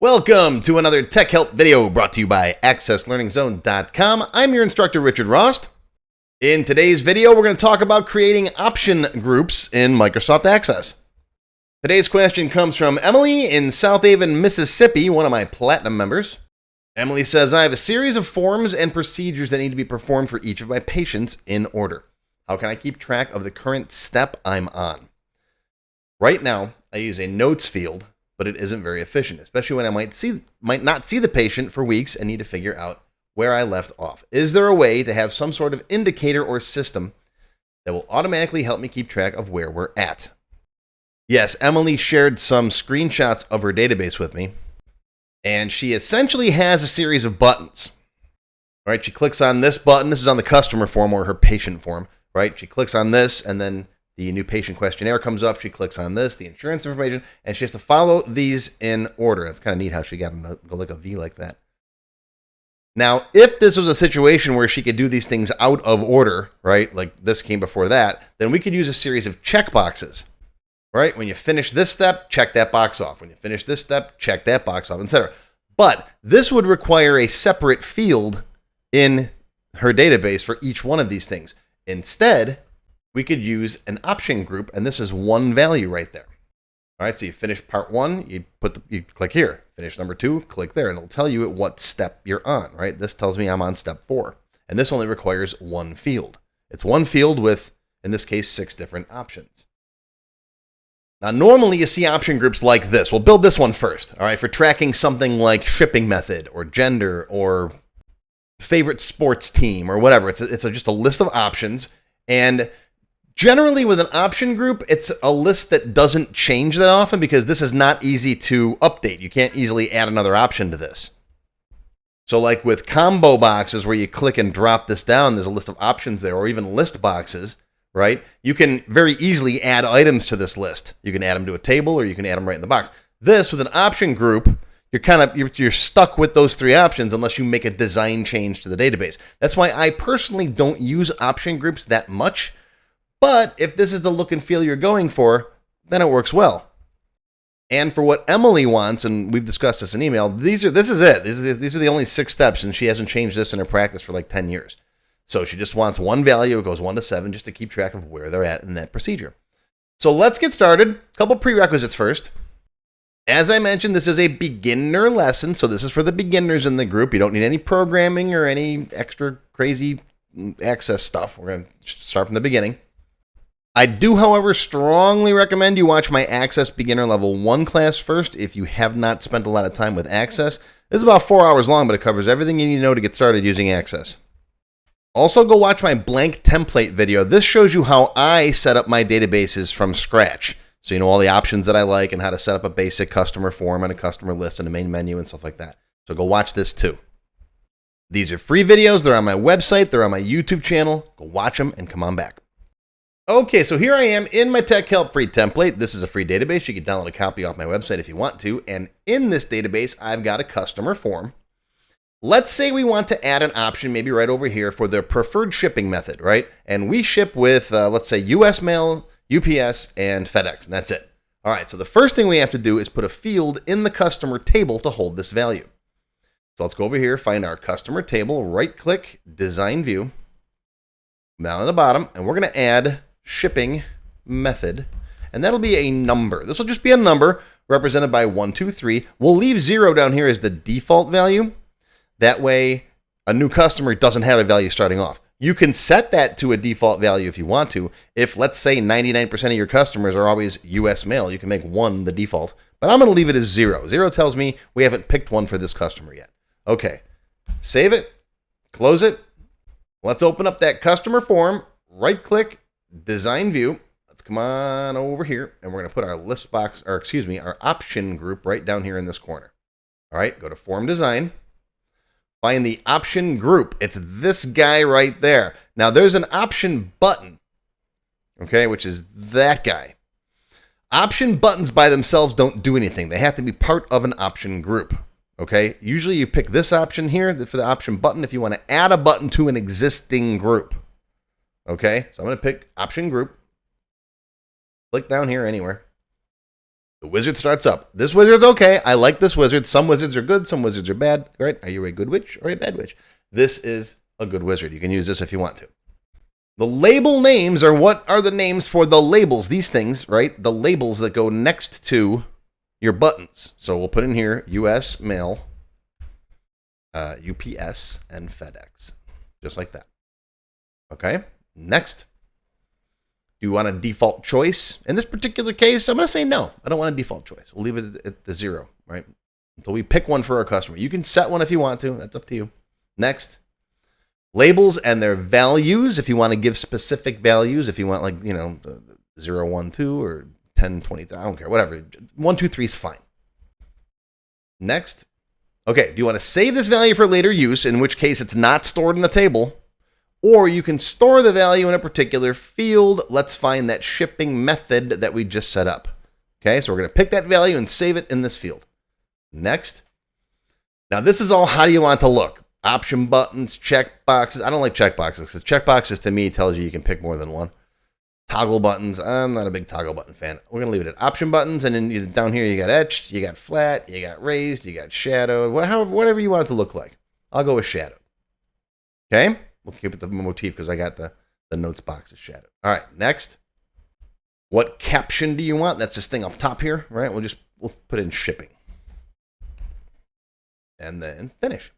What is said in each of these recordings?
Welcome to another Tech Help video brought to you by AccessLearningZone.com. I'm your instructor, Richard Rost. In today's video, we're going to talk about creating option groups in Microsoft Access. Today's question comes from Emily in Southaven, Mississippi, one of my platinum members. Emily says, I have a series of forms and procedures that need to be performed for each of my patients in order. How can I keep track of the current step I'm on? Right now, I use a notes field, but it isn't very efficient, especially when I might not see the patient for weeks and need to figure out where I left off. Is there a way to have some sort of indicator or system that will automatically help me keep track of where we're at? Yes, Emily shared some screenshots of her database with me, and she essentially has a series of buttons. Right? She clicks on this button. This is on the customer form or her patient form, right? She clicks on this, and then the new patient questionnaire comes up. She clicks on this, the insurance information, and she has to follow these in order. It's kind of neat how she got them to go like a V like that. Now, if this was a situation where she could do these things out of order, right, like this came before that, then we could use a series of checkboxes, right? When you finish this step, check that box off. When you finish this step, check that box off, etc. But this would require a separate field in her database for each one of these things. Instead, we could use an option group, and this is one value right there. All right, so you finish part one, you click here. Finish number two, click there, and it'll tell you at what step you're on, right? This tells me I'm on step 4, and this only requires one field. It's one field with, in this case, 6 different options. Now, normally you see option groups like this. We'll build this one first, all right, for tracking something like shipping method or gender or favorite sports team or whatever. It's just a list of options, and generally with an option group, it's a list that doesn't change that often because this is not easy to update. You can't easily add another option to this. So like with combo boxes where you click and drop this down, there's a list of options there, or even list boxes, right? You can very easily add items to this list. You can add them to a table or you can add them right in the box. This with an option group, you're stuck with those 3 options unless you make a design change to the database. That's why I personally don't use option groups that much. But if this is the look and feel you're going for, then it works well. And for what Emily wants, and we've discussed this in email, this is it. These are the only 6 steps, and she hasn't changed this in her practice for like 10 years. So she just wants one value. It goes 1 to 7 just to keep track of where they're at in that procedure. So let's get started. A couple prerequisites first. As I mentioned, this is a beginner lesson, so this is for the beginners in the group. You don't need any programming or any extra crazy access stuff. We're going to start from the beginning. I do, however, strongly recommend you watch my Access Beginner Level 1 class first if you have not spent a lot of time with Access. This is about 4 hours long, but it covers everything you need to know to get started using Access. Also, go watch my blank template video. This shows you how I set up my databases from scratch. So you know all the options that I like and how to set up a basic customer form and a customer list and a main menu and stuff like that. So go watch this too. These are free videos. They're on my website. They're on my YouTube channel. Go watch them and come on back. Okay, so here I am in my Tech Help free template. This is a free database. You can download a copy off my website if you want to. And in this database, I've got a customer form. Let's say we want to add an option, maybe right over here, for the preferred shipping method, right? And we ship with, let's say, US Mail, UPS, and FedEx, and that's it. All right, so the first thing we have to do is put a field in the customer table to hold this value. So let's go over here, find our customer table, right-click, Design View, down at the bottom, and we're going to add shipping method, and that'll be a number. This will just be a number represented by 1, 2, 3. We'll leave 0 down here as the default value. That way, a new customer doesn't have a value starting off. You can set that to a default value if you want to. If, let's say, 99% of your customers are always US Mail, you can make 1 the default, but I'm going to leave it as 0. 0 tells me we haven't picked one for this customer yet. Okay, save it, close it. Let's open up that customer form, right-click, Design View. Let's come on over here, and we're going to put our list box, or excuse me, our option group right down here in this corner. All right, go to Form Design. Find the option group. It's this guy right there. Now, there's an option button, okay, which is that guy. Option buttons by themselves don't do anything. They have to be part of an option group, okay? Usually you pick this option here for the option button if you want to add a button to an existing group. Okay, so I'm going to pick option group. Click down here anywhere. The wizard starts up. This wizard's okay. I like this wizard. Some wizards are good. Some wizards are bad. Right? Are you a good witch or a bad witch? This is a good wizard. You can use this if you want to. The label names are what are the names for the labels. These things, right? The labels that go next to your buttons. So we'll put in here US Mail, UPS, and FedEx. Just like that. Okay? Next. Do you want a default choice? In this particular case, I'm going to say no. I don't want a default choice. We'll leave it at the 0, right? Until we pick one for our customer. You can set one if you want to. That's up to you. Next. Labels and their values. If you want to give specific values. If you want like, 0, 1, 2 or 10, 20. I don't care. Whatever. 1, 2, 3 is fine. Next. Okay. Do you want to save this value for later use? In which case it's not stored in the table. Or you can store the value in a particular field. Let's find that shipping method that we just set up. Okay, so we're going to pick that value and save it in this field. Next. Now this is all how do you want it to look. Option buttons, check boxes. I don't like check boxes because check boxes to me tells you can pick more than one. Toggle buttons. I'm not a big toggle button fan. We're going to leave it at option buttons. And then down here you got etched, you got flat, you got raised, you got shadowed. Whatever you want it to look like. I'll go with shadowed. Okay. We'll keep it the motif because I got the notes box is shadowed. All right, next. What caption do you want? That's this thing up top here, right? We'll put in shipping. And then finish.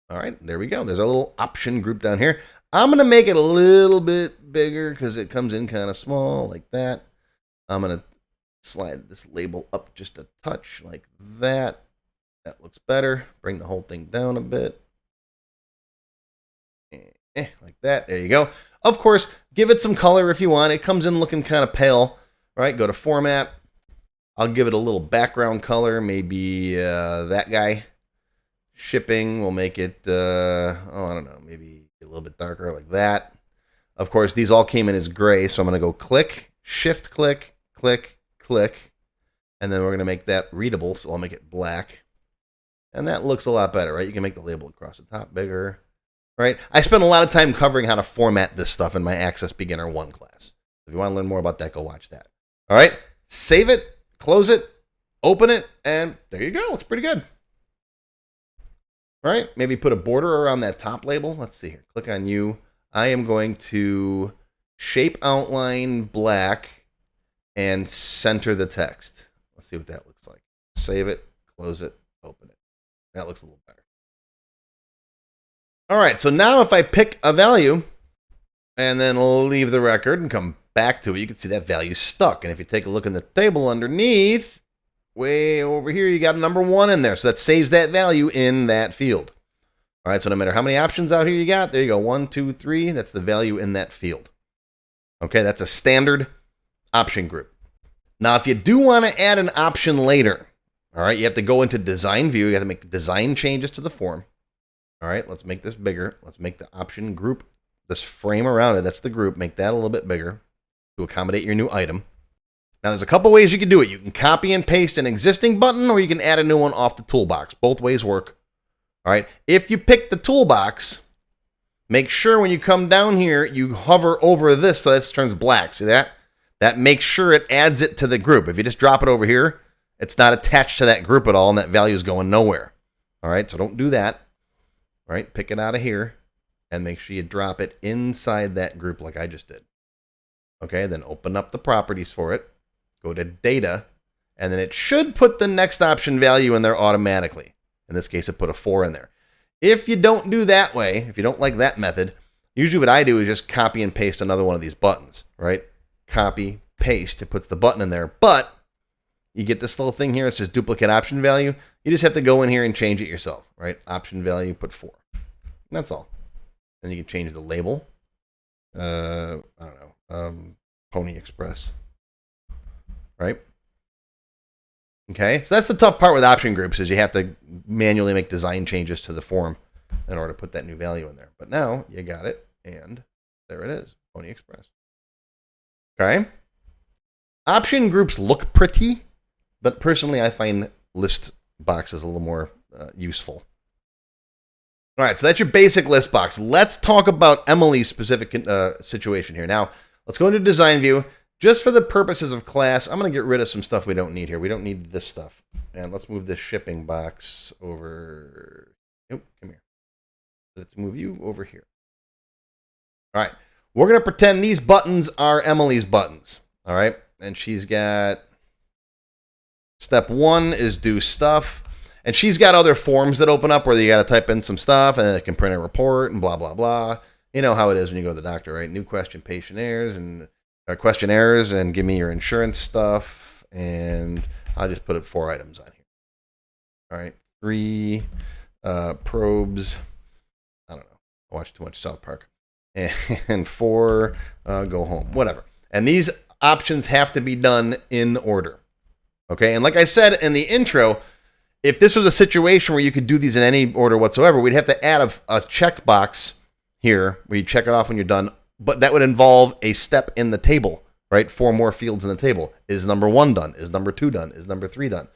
All right, there we go. There's a little option group down here. I'm going to make it a little bit bigger because it comes in kind of small like that. I'm going to slide this label up just a touch like that. That looks better. Bring the whole thing down a bit. Like that. There you go. Of course, give it some color if you want. It comes in looking kind of pale, right? Go to format. I'll give it a little background color, maybe that guy. Shipping, we'll make it, I don't know, maybe a little bit darker like that. Of course, these all came in as gray, so I'm going to go click, shift click, click, click, and then we're going to make that readable, so I'll make it black. And that looks a lot better, right? You can make the label across the top bigger. Right? I spent a lot of time covering how to format this stuff in my Access Beginner 1 class. If you want to learn more about that, go watch that. All right? Save it, close it, open it, and there you go. It's pretty good. All right? Maybe put a border around that top label. Let's see here. Click on you. I am going to shape outline black and center the text. Let's see what that looks like. Save it, close it, open it. That looks a little better. All right, so now if I pick a value and then leave the record and come back to it, you can see that value stuck. And if you take a look in the table underneath, way over here, you got a number 1 in there. So that saves that value in that field. All right, so no matter how many options out here you got, there you go, 1, 2, 3, that's the value in that field. Okay, that's a standard option group. Now, if you do want to add an option later, all right, you have to go into design view. You have to make design changes to the form. All right, let's make this bigger. Let's make the option group, this frame around it, that's the group, make that a little bit bigger to accommodate your new item. Now, there's a couple ways you can do it. You can copy and paste an existing button, or you can add a new one off the toolbox. Both ways work. All right, if you pick the toolbox, make sure when you come down here, you hover over this so this turns black. See that? That makes sure it adds it to the group. If you just drop it over here, it's not attached to that group at all, and that value is going nowhere. All right, so don't do that. Right, pick it out of here and make sure you drop it inside that group like I just did. Okay, then open up the properties for it, go to data, and then it should put the next option value in there automatically. In this case, it put a 4 in there. If you don't do that way, if you don't like that method, usually what I do is just copy and paste another one of these buttons, right? Copy, paste, it puts the button in there, but you get this little thing here, it says duplicate option value. You just have to go in here and change it yourself, right? Option value, put 4. That's all. Then you can change the label. I don't know, Pony Express, right? Okay, so that's the tough part with option groups is you have to manually make design changes to the form in order to put that new value in there. But now you got it, and there it is, Pony Express. Okay. Option groups look pretty, but personally I find list boxes a little more useful. All right, so that's your basic list box. Let's talk about Emily's specific situation here. Now, let's go into design view. Just for the purposes of class, I'm going to get rid of some stuff we don't need here. We don't need this stuff. And let's move this shipping box over. Nope, come here. Let's move you over here. All right. We're going to pretend these buttons are Emily's buttons. All right. And she's got step 1 is do stuff. And she's got other forms that open up where you got to type in some stuff and it can print a report and blah, blah, blah. You know how it is when you go to the doctor, right? New question, questionnaires and give me your insurance stuff. And I'll just put 4 items on here. All right. 3 probes. I don't know. I watched too much South Park. And 4 go home. Whatever. And these options have to be done in order. Okay. And like I said in the intro, if this was a situation where you could do these in any order whatsoever, we'd have to add a checked box here where you check it off when you're done. But that would involve a step in the table, right? 4 more fields in the table. Is number 1 done? Is number 2 done? Is number 3 done?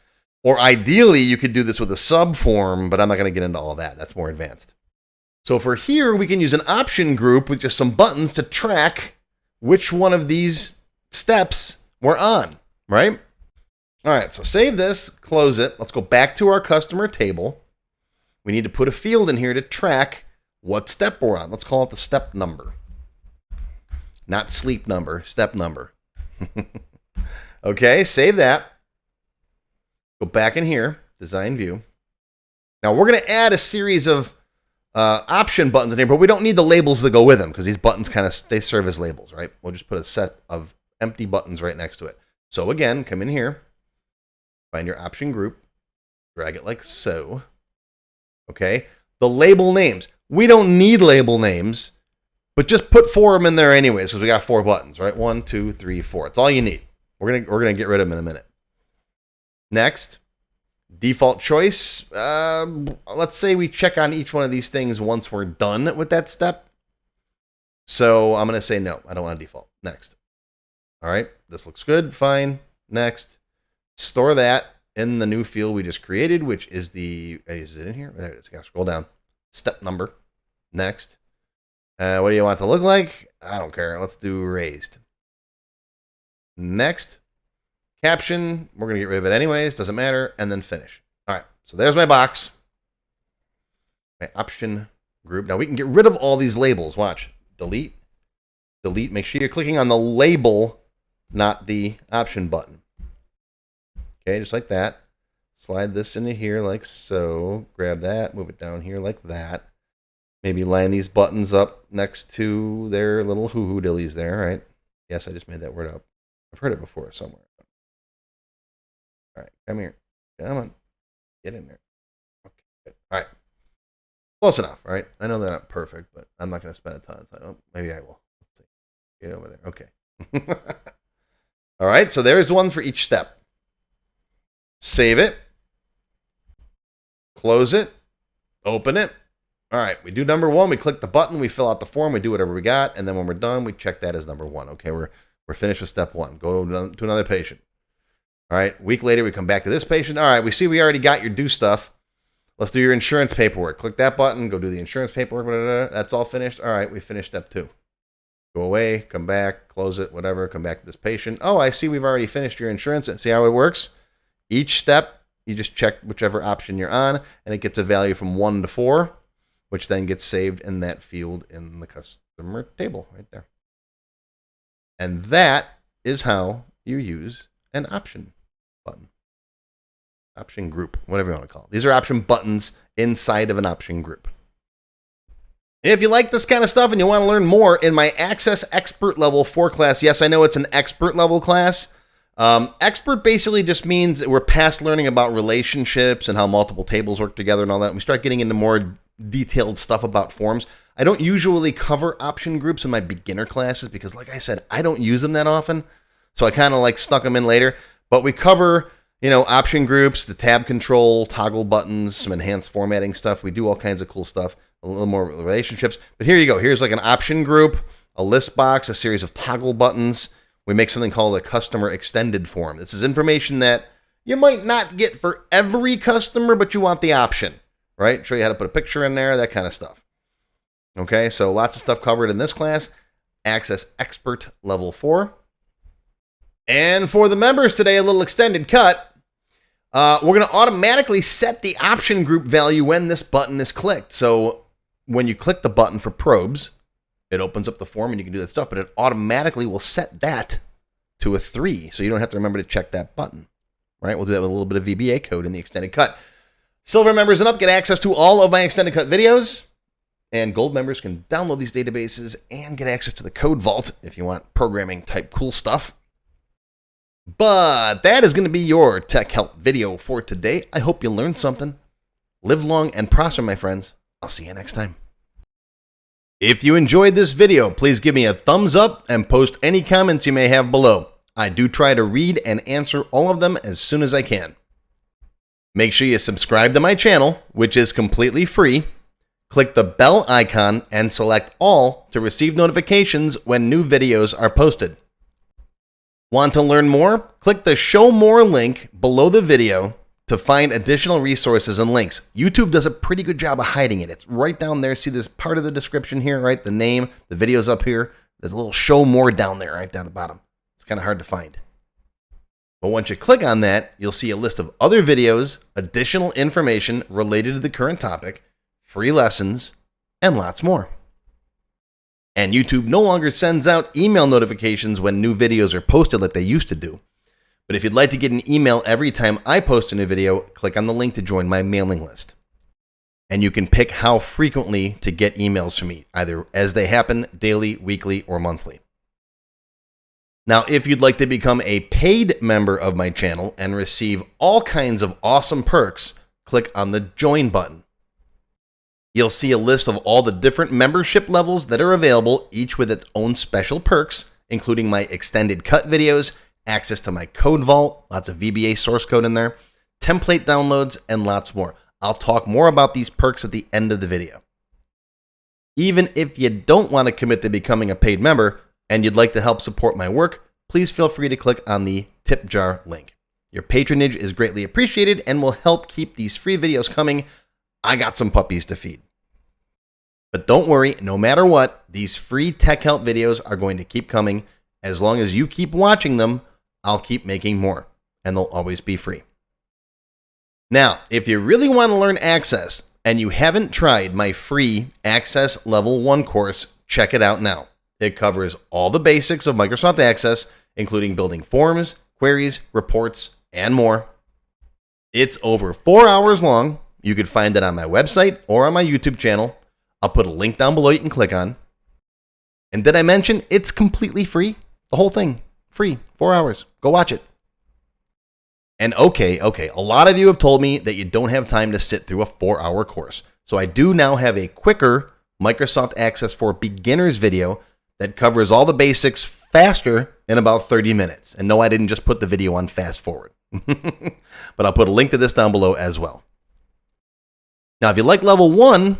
Or ideally, you could do this with a sub form, but I'm not going to get into all that. That's more advanced. So for here, we can use an option group with just some buttons to track which one of these steps we're on, right? All right, so save this, close it. Let's go back to our customer table. We need to put a field in here to track what step we're on. Let's call it the step number. Not sleep number, step number. Okay, save that. Go back in here, design view. Now we're going to add a series of option buttons in here, but we don't need the labels that go with them because these buttons they serve as labels, right? We'll just put a set of empty buttons right next to it. So again, come in here. Find your option group, drag it like so. Okay. The label names. We don't need label names, but just put 4 of them in there anyways, because we got 4 buttons, right? 1, 2, 3, 4. It's all you need. We're gonna get rid of them in a minute. Next, default choice. Let's say we check on each one of these things once we're done with that step. So I'm gonna say no. I don't want a default. Next. All right. This looks good. Fine. Next. Store that in the new field we just created, which is is it in here? There it is. Gotta scroll down. Step number. Next. What do you want it to look like? I don't care. Let's do raised. Next. Caption. We're going to get rid of it anyways. Doesn't matter. And then finish. All right. So there's my box. My option group. Now we can get rid of all these labels. Watch. Delete. Delete. Make sure you're clicking on the label, not the option button. Okay, just like that. Slide this into here like so. Grab that, move it down here like that. Maybe line these buttons up next to their little hoo-hoo dillies there, right? Yes, I just made that word up. I've heard it before somewhere. All right, come here. Come on. Get in there. Okay, good. All right. Close enough, right? I know they're not perfect, but I'm not going to spend a ton of time. Oh, maybe I will. Let's see. Get over there. Okay. All right, so there's one for each step. Save it, close it, open it. All right, we do number 1. We click the button, we fill out the form, we do whatever we got, and then when we're done, we check that as number 1. Okay, we're finished with step 1. Go to another patient. All right, a week later, we come back to this patient. All right, we see we already got your do stuff. Let's do your insurance paperwork. Click that button, go do the insurance paperwork. Blah, blah, blah. That's all finished. All right, we finished step 2. Go away, come back, close it, whatever, come back to this patient. Oh, I see we've already finished your insurance. See how it works? Each step, you just check whichever option you're on, and it gets a value from 1 to 4, which then gets saved in that field in the customer table right there. And that is how you use an option button. Option group, whatever you want to call it. These are option buttons inside of an option group. If you like this kind of stuff and you want to learn more in my Access Expert Level 4 class, yes, I know it's an expert level class. Expert basically just means that we're past learning about relationships and how multiple tables work together and all that. And we start getting into more detailed stuff about forms. I don't usually cover option groups in my beginner classes because, like I said, I don't use them that often. So I kind of like stuck them in later. But we cover, option groups, the tab control, toggle buttons, some enhanced formatting stuff. We do all kinds of cool stuff, a little more relationships. But here you go. Here's like an option group, a list box, a series of toggle buttons. We make something called a customer extended form. This is information that you might not get for every customer, but you want the option, right? Show you how to put a picture in there, that kind of stuff. Okay, so lots of stuff covered in this class. Access Expert Level 4. And for the members today, a little extended cut. We're going to automatically set the option group value when this button is clicked. So when you click the button for probes, it opens up the form and you can do that stuff, but it automatically will set that to a 3. So you don't have to remember to check that button, right? We'll do that with a little bit of VBA code in the extended cut. Silver members and up get access to all of my extended cut videos, and gold members can download these databases and get access to the code vault if you want programming type cool stuff. But that is going to be your tech help video for today. I hope you learned something. Live long and prosper, my friends. I'll see you next time. If you enjoyed this video, please give me a thumbs up and post any comments you may have below. I do try to read and answer all of them as soon as I can. Make sure you subscribe to my channel, which is completely free. Click the bell icon and select all to receive notifications when new videos are posted. Want to learn more? Click the Show More link below the video to find additional resources and links. YouTube does a pretty good job of hiding it. It's right down there. See this part of the description here, right? The name, the video's up here. There's a little Show More down there, right down the bottom. It's kind of hard to find. But once you click on that, you'll see a list of other videos, additional information related to the current topic, free lessons, and lots more. And YouTube no longer sends out email notifications when new videos are posted like they used to do. But if you'd like to get an email every time I post a new video, click on the link to join my mailing list. And you can pick how frequently to get emails from me, either as they happen, daily, weekly, or monthly. Now, if you'd like to become a paid member of my channel and receive all kinds of awesome perks, click on the Join button. You'll see a list of all the different membership levels that are available, each with its own special perks, including my extended cut videos, access to my code vault, lots of VBA source code in there, template downloads, and lots more. I'll talk more about these perks at the end of the video. Even if you don't want to commit to becoming a paid member and you'd like to help support my work, please feel free to click on the tip jar link. Your patronage is greatly appreciated and will help keep these free videos coming. I got some puppies to feed. But don't worry, no matter what, these free tech help videos are going to keep coming. As long as you keep watching them, I'll keep making more, and they'll always be free. Now, if you really want to learn Access and you haven't tried my free Access Level 1 course, check it out now. It covers all the basics of Microsoft Access, including building forms, queries, reports, and more. It's over 4 hours long. You can find it on my website or on my YouTube channel. I'll put a link down below you can click on. And did I mention it's completely free? The whole thing, free, 4 hours. Go watch it. And okay, a lot of you have told me that you don't have time to sit through a 4-hour course. So I do now have a quicker Microsoft Access for Beginners video that covers all the basics faster in about 30 minutes. And no, I didn't just put the video on fast forward. But I'll put a link to this down below as well. Now, if you like level 1,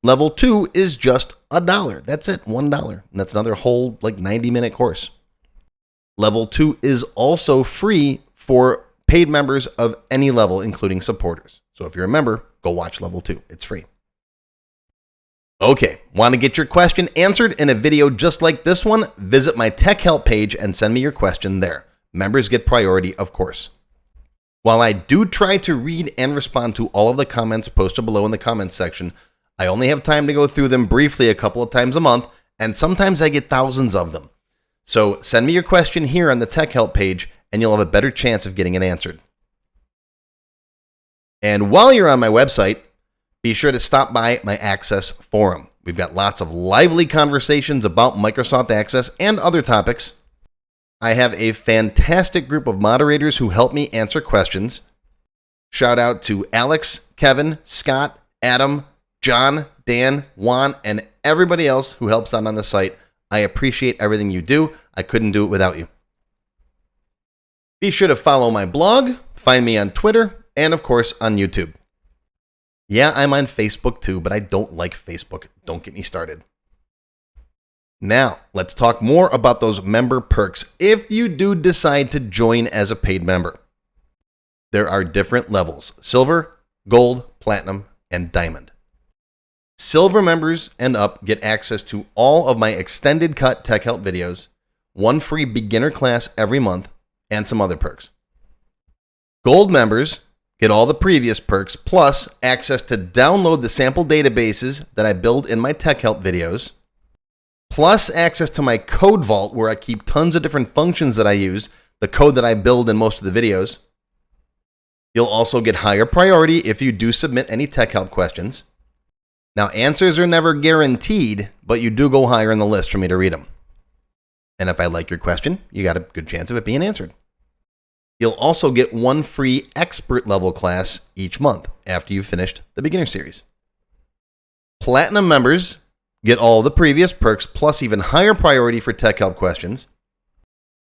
level 2 is just $1. That's it, $1. And that's another whole 90-minute course. Level 2 is also free for paid members of any level, including supporters. So if you're a member, go watch level 2. It's free. Okay, want to get your question answered in a video just like this one? Visit my tech help page and send me your question there. Members get priority, of course. While I do try to read and respond to all of the comments posted below in the comments section, I only have time to go through them briefly a couple of times a month, and sometimes I get thousands of them. So send me your question here on the tech help page, and you'll have a better chance of getting it answered. And while you're on my website, be sure to stop by my Access forum. We've got lots of lively conversations about Microsoft Access and other topics. I have a fantastic group of moderators who help me answer questions. Shout out to Alex, Kevin, Scott, Adam, John, Dan, Juan, and everybody else who helps out on the site. I appreciate everything you do. I couldn't do it without you. Be sure to follow my blog, find me on Twitter, and of course on YouTube. Yeah, I'm on Facebook too, but I don't like Facebook. Don't get me started. Now, let's talk more about those member perks if you do decide to join as a paid member. There are different levels: silver, gold, platinum, and diamond. Silver members and up get access to all of my extended cut tech help videos, one free beginner class every month, and some other perks. Gold members get all the previous perks plus access to download the sample databases that I build in my tech help videos, plus access to my code vault where I keep tons of different functions that I use, the code that I build in most of the videos. You'll also get higher priority if you do submit any tech help questions. Now, answers are never guaranteed, but you do go higher in the list for me to read them. And if I like your question, you got a good chance of it being answered. You'll also get one free expert level class each month after you've finished the beginner series. Platinum members get all the previous perks plus even higher priority for tech help questions.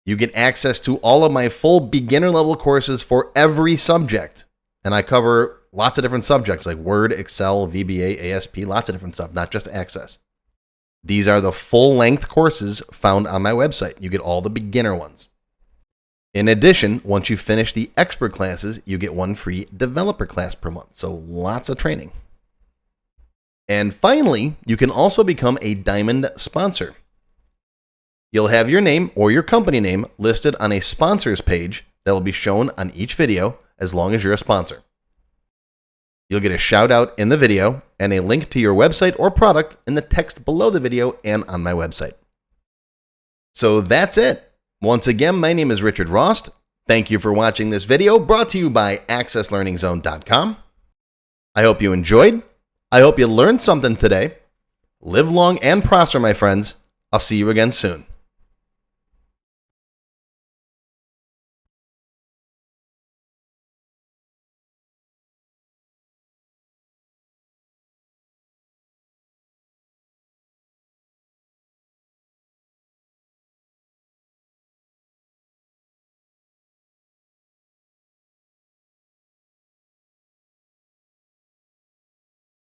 You get access to all of my full beginner level courses for every subject. And I cover lots of different subjects like Word, Excel, VBA, ASP, lots of different stuff, not just Access. These are the full-length courses found on my website. You get all the beginner ones. In addition, once you finish the expert classes, you get one free developer class per month. So lots of training. And finally, you can also become a diamond sponsor. You'll have your name or your company name listed on a sponsors page that will be shown on each video as long as you're a sponsor. You'll get a shout out in the video and a link to your website or product in the text below the video and on my website. So that's it. Once again, my name is Richard Rost. Thank you for watching this video brought to you by accesslearningzone.com. I hope you enjoyed. I hope you learned something today. Live long and prosper, my friends. I'll see you again soon.